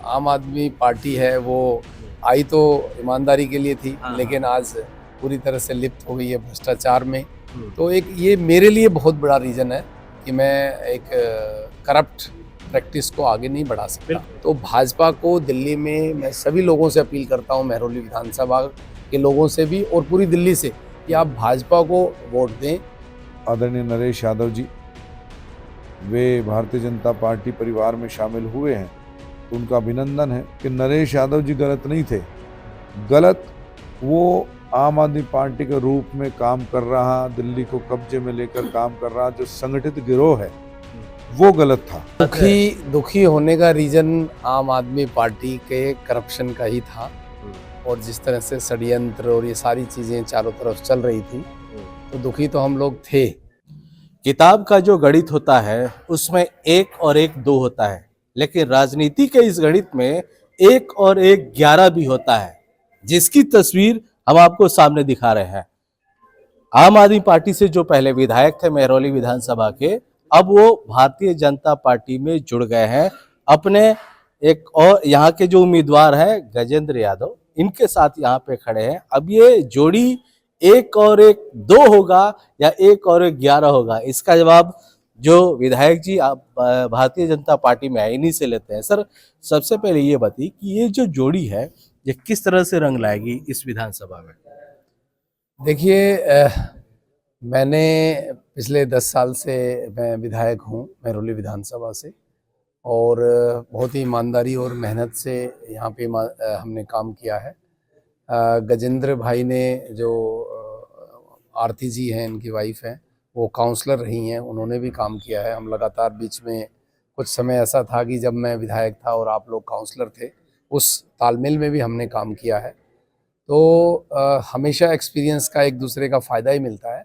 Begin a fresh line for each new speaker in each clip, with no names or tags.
आम आदमी पार्टी है वो आई तो ईमानदारी के लिए थी,
हाँ,
लेकिन आज पूरी तरह से लिप्त हो गई है भ्रष्टाचार में।
हम्म,
तो एक ये मेरे लिए बहुत बड़ा रीज़न है कि मैं एक करप्ट प्रैक्टिस को आगे नहीं बढ़ा सकता।
बिल्कुल।
तो भाजपा को दिल्ली में मैं सभी लोगों से अपील करता हूँ, महरौली विधानसभा के लोगों से भी और पूरी दिल्ली से, कि आप भाजपा को वोट दें।
आदरणीय नरेश यादव जी, वे भारतीय जनता पार्टी परिवार में शामिल हुए हैं, तो उनका अभिनंदन है कि नरेश यादव जी गलत नहीं थे। गलत वो आम आदमी पार्टी के रूप में काम कर रहा, दिल्ली को कब्जे में लेकर काम कर रहा जो संगठित गिरोह है, वो गलत था।
दुखी होने का रीजन आम आदमी पार्टी के करप्शन का ही था, और जिस तरह से षड्यंत्र और ये सारी चीजें चारों तरफ चल रही थी, तो दुखी तो हम लोग थे।
किताब का जो गणित होता है उसमें 1 और 1 2 होता है, लेकिन राजनीति के इस गणित में 1 और 1 11 भी होता है, जिसकी तस्वीर हम आपको सामने दिखा रहे हैं। आम आदमी पार्टी से जो पहले विधायक थे महरौली विधानसभा के, अब वो भारतीय जनता पार्टी में जुड़ गए हैं। अपने एक और यहाँ के जो उम्मीदवार हैं गजेंद्र यादव, इनके साथ यहाँ पे खड़े हैं। अब ये जोड़ी 1 और 1 2 होगा या 1 और 1 11 होगा, इसका जवाब जो विधायक जी आप भारतीय जनता पार्टी में है इन्हीं से लेते हैं। सर, सबसे पहले ये बताइए कि ये जो जोड़ी है ये किस तरह से रंग लाएगी इस विधानसभा में?
देखिए, मैंने पिछले 10 साल से मैं विधायक हूँ महरौली विधानसभा से, और बहुत ही ईमानदारी और मेहनत से यहाँ पे हमने काम किया है। गजेंद्र भाई ने जो आरती जी हैं, इनकी वाइफ हैं, वो काउंसलर रही हैं, उन्होंने भी काम किया है। हम लगातार बीच में कुछ समय ऐसा था कि जब मैं विधायक था और आप लोग काउंसलर थे, उस तालमेल में भी हमने काम किया है। तो हमेशा एक्सपीरियंस का एक दूसरे का फ़ायदा ही मिलता है।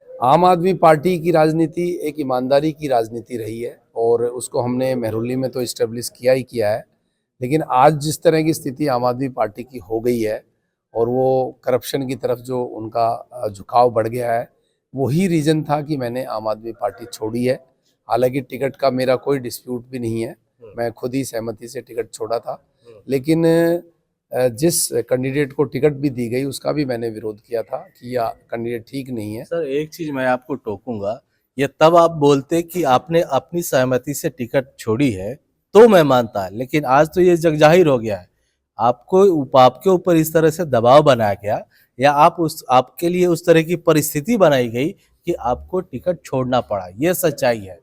आम आदमी पार्टी की राजनीति एक ईमानदारी की राजनीति रही है, और उसको हमने महरौली में तो इस्टेब्लिश किया ही किया है। लेकिन आज जिस तरह की स्थिति आम आदमी पार्टी की हो गई है, और वो करप्शन की तरफ जो उनका झुकाव बढ़ गया है, वही रीज़न था कि मैंने आम आदमी पार्टी छोड़ी है। हालांकि टिकट का मेरा कोई डिस्प्यूट भी नहीं है, मैं खुद ही सहमति से टिकट छोड़ा था। लेकिन जिस कैंडिडेट को टिकट भी दी गई उसका भी मैंने विरोध किया था कि यह कैंडिडेट ठीक नहीं है।
सर, एक चीज मैं आपको टोकूंगा, ये तब आप बोलते कि आपने अपनी सहमति से टिकट छोड़ी है तो मैं मानता, लेकिन आज तो ये जग जाहिर हो गया है आपके ऊपर इस तरह से दबाव बनाया गया, या आपके लिए उस तरह की परिस्थिति बनाई गई कि आपको टिकट छोड़ना पड़ा, ये सच्चाई है।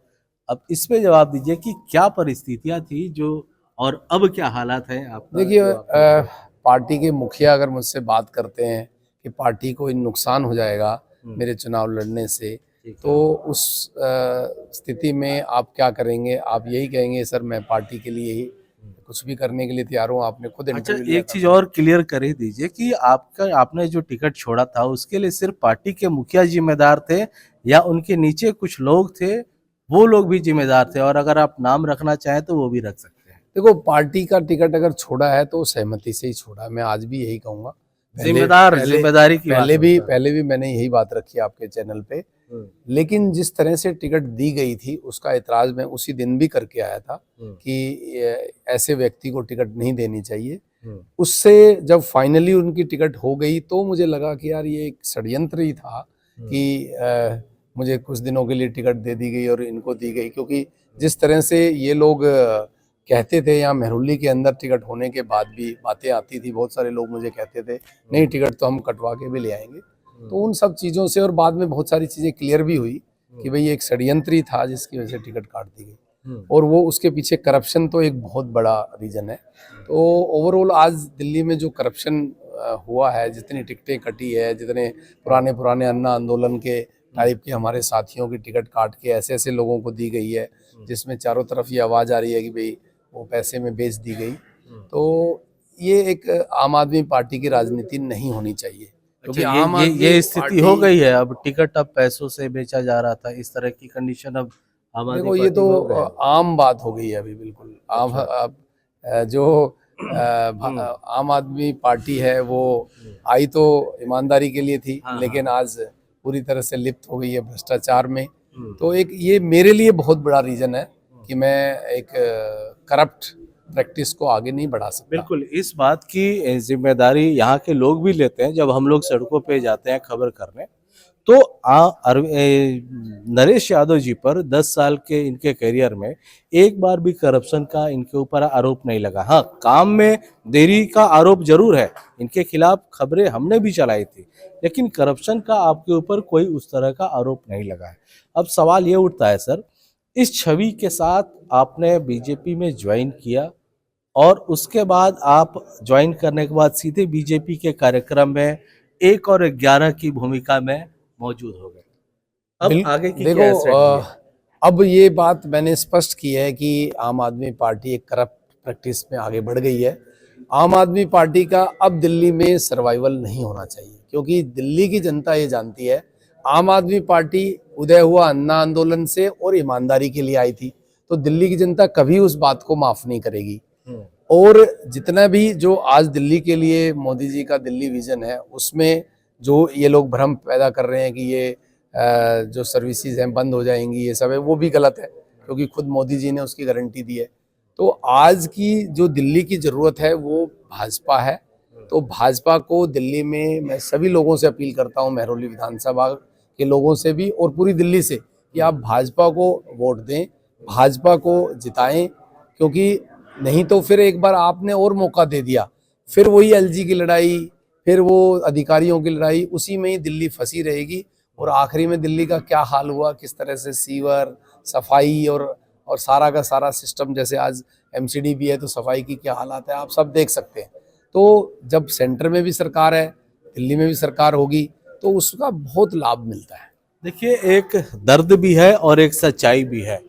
अब इस पे जवाब दीजिए कि क्या परिस्थितियां थी जो, और अब क्या हालात है आपका
देखिए,
जो आपने
पार्टी के मुखिया अगर मुझसे बात करते हैं कि पार्टी को नुकसान हो जाएगा मेरे चुनाव लड़ने से, तो उस स्थिति में आप क्या करेंगे? आप यही कहेंगे सर मैं पार्टी के लिए ही कुछ भी करने के लिए तैयार हूँ। आपने खुद
अच्छा,
इंटरव्यू लिया
एक चीज
था।
और क्लियर कर ही दीजिए कि आपने जो टिकट छोड़ा था उसके लिए सिर्फ पार्टी के मुखिया जिम्मेदार थे, या उनके नीचे कुछ लोग थे, वो लोग भी जिम्मेदार थे? और अगर आप नाम रखना चाहें तो वो भी रख सकते हैं।
देखो, पार्टी का टिकट अगर छोड़ा है तो सहमति से ही छोड़ा है, मैं आज भी यही कहूंगा।
जिम्मेदारी की बात
पहले भी मैंने यही बात रखी आपके चैनल पे। लेकिन जिस तरह से टिकट दी गई थी उसका एतराज मैं उसी दिन भी करके आया था कि ऐसे व्यक्ति को टिकट नहीं देनी चाहिए। उससे जब फाइनली उनकी टिकट हो गई तो मुझे लगा कि यार ये एक षड्यंत्र ही था कि मुझे कुछ दिनों के लिए टिकट दे दी गई और इनको दी गई, क्योंकि जिस तरह से ये लोग कहते थे, यहाँ महरौली के अंदर टिकट होने के बाद भी बातें आती थी, बहुत सारे लोग मुझे कहते थे नहीं टिकट तो हम कटवा के भी ले आएंगे। तो उन सब चीज़ों से और बाद में बहुत सारी चीज़ें क्लियर भी हुई कि भाई एक षड्यंत्र ही था जिसकी वजह से टिकट काट दी गई, और वो उसके पीछे करप्शन तो एक बहुत बड़ा रीज़न है। तो ओवरऑल आज दिल्ली में जो करप्शन हुआ है, जितनी टिकटें कटी है, जितने पुराने अन्ना आंदोलन के टाइप के हमारे साथियों की टिकट काट के ऐसे ऐसे लोगों को दी गई है, जिसमें चारों तरफ ये आवाज़ आ रही है कि भाई वो पैसे में बेच दी गई। तो ये एक आम आदमी पार्टी की राजनीति नहीं होनी चाहिए, क्योंकि
ये स्थिति हो गई है। अब टिकट अब पैसों से बेचा जा रहा था, इस तरह की कंडीशन अब आम आदमी
देखो, ये
पार्टी
तो
में हो गए।
आम बात हो गई है अभी, बिल्कुल आम। अब जो आम आदमी पार्टी है वो आई तो ईमानदारी के लिए थी, लेकिन आज पूरी तरह से लिप्त हो गई है भ्रष्टाचार में। तो एक ये मेरे लिए बहुत बड़ा रीज़न है कि मैं एक करप्ट प्रैक्टिस को आगे नहीं बढ़ा सकता।
बिल्कुल, इस बात की जिम्मेदारी यहाँ के लोग भी लेते हैं। जब हम लोग सड़कों पे जाते हैं खबर करने, तो नरेश यादव जी पर 10 साल के इनके करियर में एक बार भी करप्शन का इनके ऊपर आरोप नहीं लगा। हाँ, काम में देरी का आरोप जरूर है, इनके खिलाफ खबरें हमने भी चलाई थी, लेकिन करप्शन का आपके ऊपर कोई उस तरह का आरोप नहीं लगा है। अब सवाल ये उठता है सर, इस छवि के साथ आपने बीजेपी में ज्वाइन किया और उसके बाद आप ज्वाइन करने के बाद सीधे बीजेपी के कार्यक्रम में 1 और 11 की भूमिका में मौजूद हो गए। अब आगे की क्या
देखो,
स्ट्रेटजी है?
अब ये बात मैंने स्पष्ट की है कि आम आदमी पार्टी एक करप्ट प्रैक्टिस में आगे बढ़ गई है। आम आदमी पार्टी का अब दिल्ली में सर्वाइवल नहीं होना चाहिए, क्योंकि दिल्ली की जनता ये जानती है आम आदमी पार्टी उदय हुआ अन्ना आंदोलन से और ईमानदारी के लिए आई थी, तो दिल्ली की जनता कभी उस बात को माफ नहीं करेगी। और जितना भी जो आज दिल्ली के लिए मोदी जी का दिल्ली विजन है, उसमें जो ये लोग भ्रम पैदा कर रहे हैं कि ये जो सर्विसेज हैं बंद हो जाएंगी, ये सब है, वो भी गलत है, क्योंकि खुद मोदी जी ने उसकी गारंटी दी है। तो आज की जो दिल्ली की ज़रूरत है वो भाजपा है। तो भाजपा को दिल्ली में मैं सभी लोगों से अपील करता हूं, महरौली विधानसभा के लोगों से भी और पूरी दिल्ली से, कि आप भाजपा को वोट दें, भाजपा को जिताएं, क्योंकि नहीं तो फिर एक बार आपने और मौका दे दिया, फिर वही एलजी की लड़ाई, फिर वो अधिकारियों की लड़ाई, उसी में ही दिल्ली फंसी रहेगी। और आखिरी में दिल्ली का क्या हाल हुआ, किस तरह से सीवर, सफाई और सारा का सारा सिस्टम, जैसे आज एमसीडी भी है तो सफाई की क्या हालात है, आप सब देख सकते हैं। तो जब सेंटर में भी सरकार है, दिल्ली में भी सरकार होगी, तो उसका बहुत लाभ मिलता है।
देखिए, एक दर्द भी है और एक सच्चाई भी है।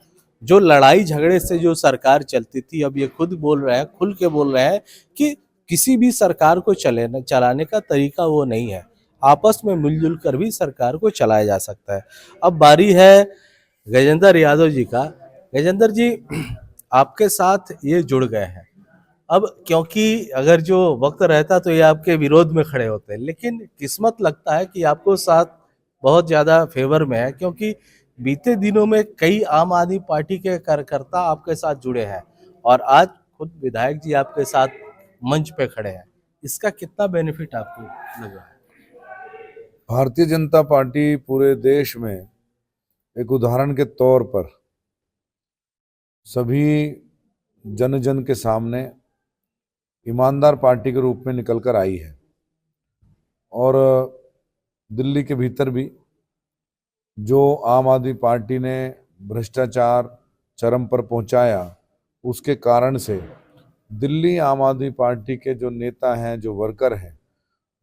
जो लड़ाई झगड़े से जो सरकार चलती थी, अब ये खुद बोल रहे हैं, खुल के बोल रहे हैं कि किसी भी सरकार को चलाने का तरीका वो नहीं है। आपस में मिलजुल कर भी सरकार को चलाया जा सकता है। अब बारी है गजेंद्र यादव जी का। गजेंद्र जी, आपके साथ ये जुड़ गए हैं अब, क्योंकि अगर जो वक्त रहता तो ये आपके विरोध में खड़े होते, लेकिन किस्मत लगता है कि आपको साथ बहुत ज़्यादा फेवर में है, क्योंकि बीते दिनों में कई आम आदमी पार्टी के कार्यकर्ता आपके साथ जुड़े हैं और आज खुद विधायक जी आपके साथ मंच पे खड़े हैं। इसका कितना बेनिफिट आपको लगा?
भारतीय जनता पार्टी पूरे देश में एक उदाहरण के तौर पर सभी जन जन के सामने ईमानदार पार्टी के रूप में निकल कर आई है। और दिल्ली के भीतर भी जो आम आदमी पार्टी ने भ्रष्टाचार चरम पर पहुंचाया, उसके कारण से दिल्ली आम आदमी पार्टी के जो नेता हैं, जो वर्कर हैं,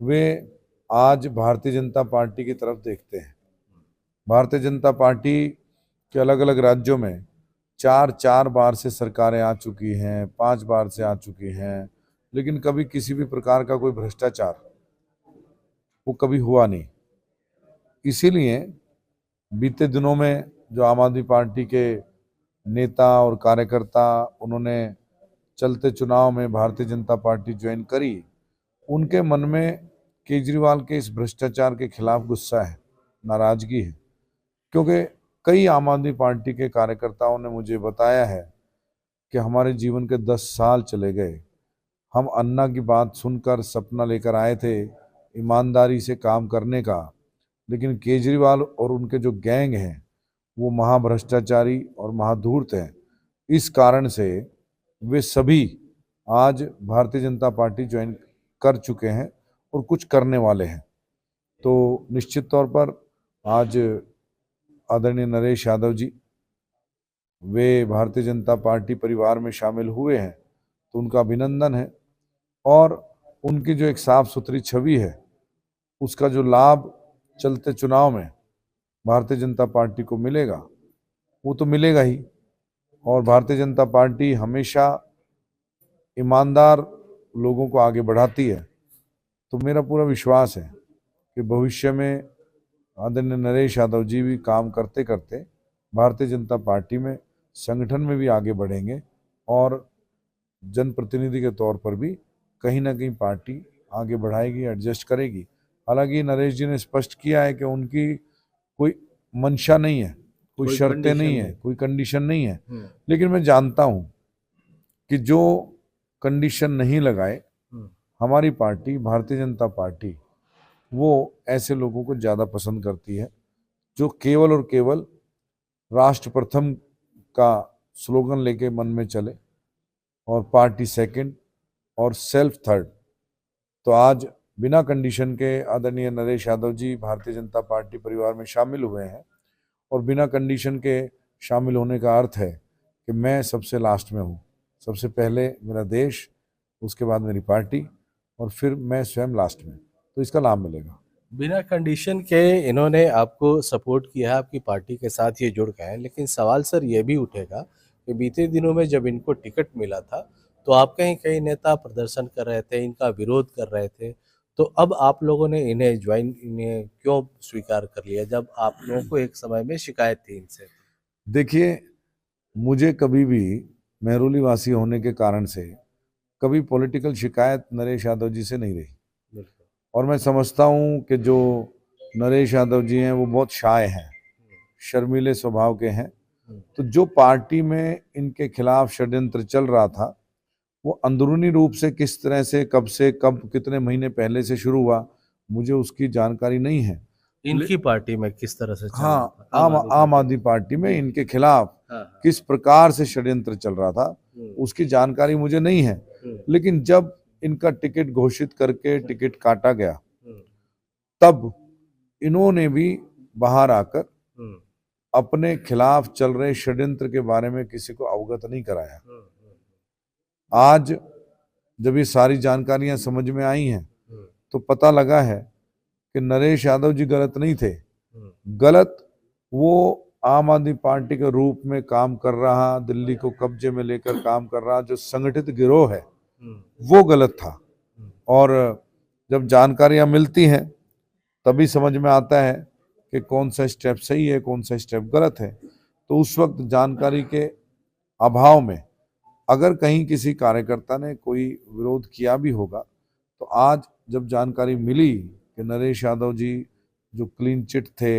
वे आज भारतीय जनता पार्टी की तरफ देखते हैं। भारतीय जनता पार्टी के अलग अलग राज्यों में 4 बार से सरकारें आ चुकी हैं, 5 बार से आ चुकी हैं, लेकिन कभी किसी भी प्रकार का कोई भ्रष्टाचार वो कभी हुआ नहीं। इसीलिए बीते दिनों में जो आम आदमी पार्टी के नेता और कार्यकर्ता उन्होंने चलते चुनाव में भारतीय जनता पार्टी ज्वाइन करी, उनके मन में केजरीवाल के इस भ्रष्टाचार के खिलाफ गुस्सा है, नाराजगी है। क्योंकि कई आम आदमी पार्टी के कार्यकर्ताओं ने मुझे बताया है कि हमारे जीवन के 10 साल चले गए, हम अन्ना की बात सुनकर सपना लेकर आए थे ईमानदारी से काम करने का, लेकिन केजरीवाल और उनके जो गैंग हैं वो महाभ्रष्टाचारी और महाधूर्त हैं। इस कारण से वे सभी आज भारतीय जनता पार्टी ज्वाइन कर चुके हैं और कुछ करने वाले हैं। तो निश्चित तौर पर आज आदरणीय नरेश यादव जी वे भारतीय जनता पार्टी परिवार में शामिल हुए हैं, तो उनका अभिनंदन है। और उनकी जो एक साफ सुथरी छवि है, उसका जो लाभ चलते चुनाव में भारतीय जनता पार्टी को मिलेगा, वो तो मिलेगा ही। और भारतीय जनता पार्टी हमेशा ईमानदार लोगों को आगे बढ़ाती है। तो मेरा पूरा विश्वास है कि भविष्य में आदरणीय नरेश यादव जी भी काम करते करते भारतीय जनता पार्टी में, संगठन में भी आगे बढ़ेंगे और जनप्रतिनिधि के तौर पर भी कहीं ना कहीं पार्टी आगे बढ़ाएगी, एडजस्ट करेगी। हालांकि नरेश जी ने स्पष्ट किया है कि उनकी कोई मंशा नहीं है, कोई शर्तें नहीं है, कोई कंडीशन नहीं है, लेकिन मैं जानता हूं कि जो कंडीशन नहीं लगाए,
हम्म,
हमारी पार्टी भारतीय जनता पार्टी वो ऐसे लोगों को ज़्यादा पसंद करती है जो केवल और केवल राष्ट्र प्रथम का स्लोगन लेके मन में चले और पार्टी सेकंड और सेल्फ थर्ड। तो आज बिना कंडीशन के आदरणीय नरेश यादव जी भारतीय जनता पार्टी परिवार में शामिल हुए हैं और बिना कंडीशन के शामिल होने का अर्थ है कि मैं सबसे लास्ट में हूँ। सबसे पहले मेरा देश, उसके बाद मेरी पार्टी और फिर मैं स्वयं लास्ट में, तो इसका लाभ मिलेगा।
बिना कंडीशन के इन्होंने आपको सपोर्ट किया है, आपकी पार्टी के साथ ये जुड़ गए हैं, लेकिन सवाल सर ये भी उठेगा कि बीते दिनों में जब इनको टिकट मिला था तो आप कहीं कई नेता प्रदर्शन कर रहे थे, इनका विरोध कर रहे थे, तो अब आप लोगों ने इन्हें क्यों स्वीकार कर लिया जब आप लोगों को एक समय में शिकायत थी इनसे?
देखिए, मुझे कभी भी मेहरौली वासी होने के कारण से कभी पॉलिटिकल शिकायत नरेश यादव जी से नहीं रही
बिल्कुल।
और मैं समझता हूँ कि जो नरेश यादव जी हैं वो बहुत शाय हैं, शर्मीले स्वभाव के हैं। तो जो पार्टी में इनके खिलाफ षड्यंत्र चल रहा था वो अंदरूनी रूप से किस तरह से कब कितने महीने पहले से शुरू हुआ, मुझे उसकी जानकारी नहीं है।
इनकी पार्टी में किस तरह से चल रहा
हाँ,
था?
आम आदमी पार्टी में इनके खिलाफ
हाँ,
किस प्रकार से षड्यंत्र चल रहा था उसकी जानकारी मुझे नहीं है। लेकिन जब इनका टिकट घोषित करके टिकट काटा गया तब इन्होंने भी बाहर आकर अपने खिलाफ चल रहे षड्यंत्र के बारे में किसी को अवगत नहीं कराया। आज जब ये सारी जानकारियां समझ में आई हैं तो पता लगा है कि नरेश यादव जी गलत नहीं थे। गलत वो आम आदमी पार्टी के रूप में काम कर रहा, दिल्ली को कब्जे में लेकर काम कर रहा जो संगठित गिरोह है वो गलत था। और जब जानकारियां मिलती हैं तभी समझ में आता है कि कौन सा स्टेप सही है, कौन सा स्टेप गलत है। तो उस वक्त जानकारी के अभाव में अगर कहीं किसी कार्यकर्ता ने कोई विरोध किया भी होगा तो आज जब जानकारी मिली कि नरेश यादव जी जो क्लीन चिट थे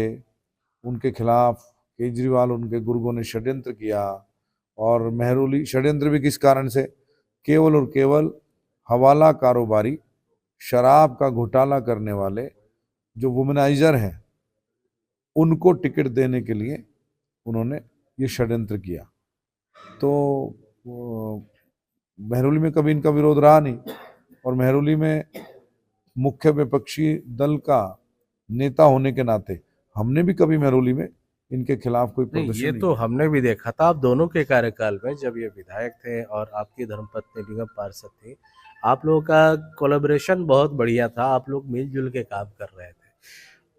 उनके खिलाफ केजरीवाल उनके गुर्गों ने षड्यंत्र किया, और मेहरौली षड्यंत्र भी किस कारण से, केवल और केवल हवाला कारोबारी शराब का घोटाला करने वाले जो वुमेनाइजर हैं उनको टिकट देने के लिए उन्होंने ये षड्यंत्र किया। तो मेहरौली में कभी इनका विरोध रहा नहीं और मेहरौली में मुख्य विपक्षी दल का नेता होने के नाते हमने भी कभी मेहरौली में इनके खिलाफ कोई
नहीं,
प्रदर्शन
ये
नहीं
तो हमने भी देखा था आप दोनों के कार्यकाल में जब ये विधायक थे और आपकी धर्मपत्नी निगम पार्षद थी, आप लोगों का कोलैबोरेशन बहुत बढ़िया था, आप लोग मिलजुल के काम कर रहे थे।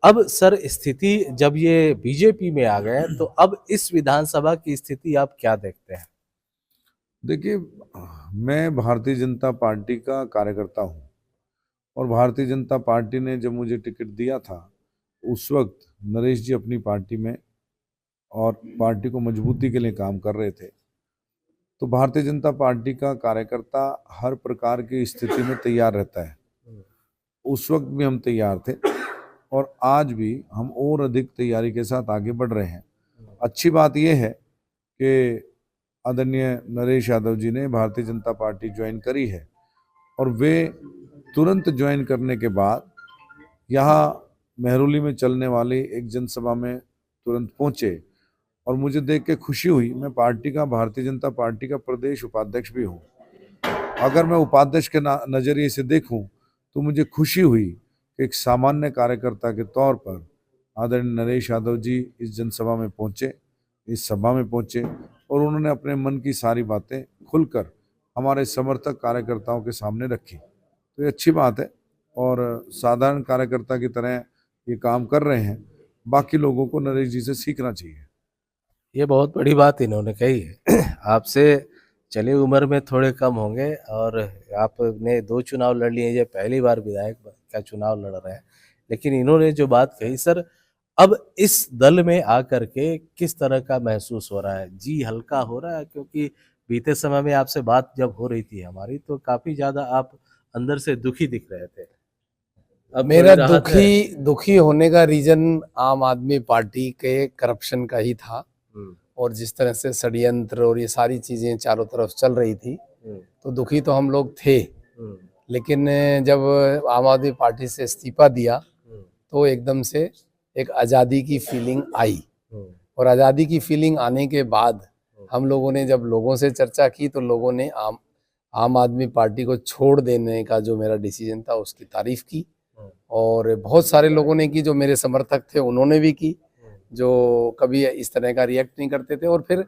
अब सर स्थिति जब ये बीजेपी में आ गए तो अब इस विधानसभा की स्थिति आप क्या देखते हैं?
देखिए, मैं भारतीय जनता पार्टी का कार्यकर्ता हूँ और भारतीय जनता पार्टी ने जब मुझे टिकट दिया था उस वक्त नरेश जी अपनी पार्टी में और पार्टी को मजबूती के लिए काम कर रहे थे। तो भारतीय जनता पार्टी का कार्यकर्ता हर प्रकार की स्थिति में तैयार रहता है। उस वक्त भी हम तैयार थे और आज भी हम और अधिक तैयारी के साथ आगे बढ़ रहे हैं। अच्छी बात यह है कि आदरणीय नरेश यादव जी ने भारतीय जनता पार्टी ज्वाइन करी है और वे तुरंत ज्वाइन करने के बाद यहाँ मेहरौली में चलने वाली एक जनसभा में तुरंत पहुँचे और मुझे देख के खुशी हुई। मैं पार्टी का, भारतीय जनता पार्टी का प्रदेश उपाध्यक्ष भी हूँ। अगर मैं उपाध्यक्ष के नज़रिए से देखूं तो मुझे खुशी हुई कि एक सामान्य कार्यकर्ता के तौर पर आदरणीय नरेश यादव जी इस जनसभा में पहुँचे, इस सभा में पहुँचे और उन्होंने अपने मन की सारी बातें खुलकर हमारे समर्थक कार्यकर्ताओं के सामने रखी। तो ये अच्छी बात है और साधारण कार्यकर्ता की तरह ये काम कर रहे हैं। बाकी लोगों को नरेश जी से सीखना चाहिए।
ये बहुत बड़ी बात इन्होंने कही है। आपसे चले उम्र में थोड़े कम होंगे और आपने 2 चुनाव लड़ लिए, ये पहली बार विधायक का चुनाव लड़ रहे हैं, लेकिन इन्होंने जो बात कही सर, अब इस दल में आकर के किस तरह का महसूस हो रहा है? जी हल्का हो रहा है? क्योंकि बीते समय में आपसे बात जब हो रही थी हमारी तो काफी ज्यादा आप अंदर से दुखी दिख रहे थे। अब
मेरा
थोड़ी राहत है।
दुखी होने का रीजन आम आदमी पार्टी के करप्शन का ही था। और जिस तरह से षड्यंत्र और ये सारी चीज़ें चारों तरफ चल रही थी, तो दुखी तो हम लोग थे। लेकिन जब आम आदमी पार्टी से इस्तीफा दिया तो एकदम से एक आज़ादी की फीलिंग आई, और आज़ादी की फीलिंग आने के बाद हम लोगों ने जब लोगों से चर्चा की तो लोगों ने आम आदमी पार्टी को छोड़ देने का जो मेरा डिसीजन था उसकी तारीफ की, और बहुत सारे लोगों ने की, जो मेरे समर्थक थे उन्होंने भी की, जो कभी इस तरह का रिएक्ट नहीं करते थे। और फिर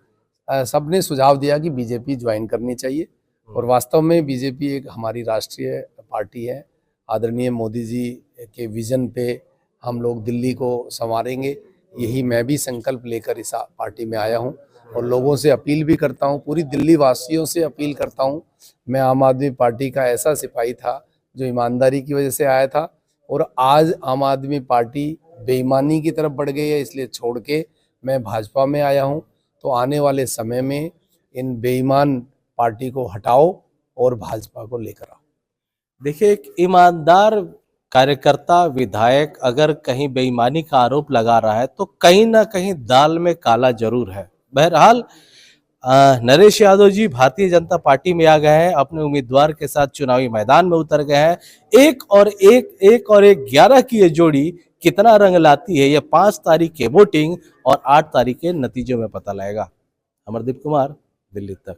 सबने सुझाव दिया कि बीजेपी ज्वाइन करनी चाहिए, और वास्तव में बीजेपी एक हमारी राष्ट्रीय पार्टी है। आदरणीय मोदी जी के विजन पे हम लोग दिल्ली को संवारेंगे, यही मैं भी संकल्प लेकर इस पार्टी में आया हूं, और लोगों से अपील भी करता हूं, पूरी दिल्ली वासियों से अपील करता हूं। मैं आम आदमी पार्टी का ऐसा सिपाही था जो ईमानदारी की वजह से आया था, और आज आम आदमी पार्टी बेईमानी की तरफ बढ़ गई है, इसलिए छोड़ के मैं भाजपा में आया हूं। तो आने वाले समय में इन बेईमान पार्टी को हटाओ और भाजपा को लेकर आओ।
देखिए, एक ईमानदार कार्यकर्ता विधायक अगर कहीं बेईमानी का आरोप लगा रहा है तो कहीं ना कहीं दाल में काला जरूर है। बहरहाल नरेश यादव जी भारतीय जनता पार्टी में आ गए हैं, अपने उम्मीदवार के साथ चुनावी मैदान में उतर गए हैं। एक और एक 11 की ये जोड़ी कितना रंग लाती है, ये 5 तारीख के वोटिंग और 8 तारीख के नतीजों में पता लगेगा। अमरदीप कुमार, दिल्ली तक।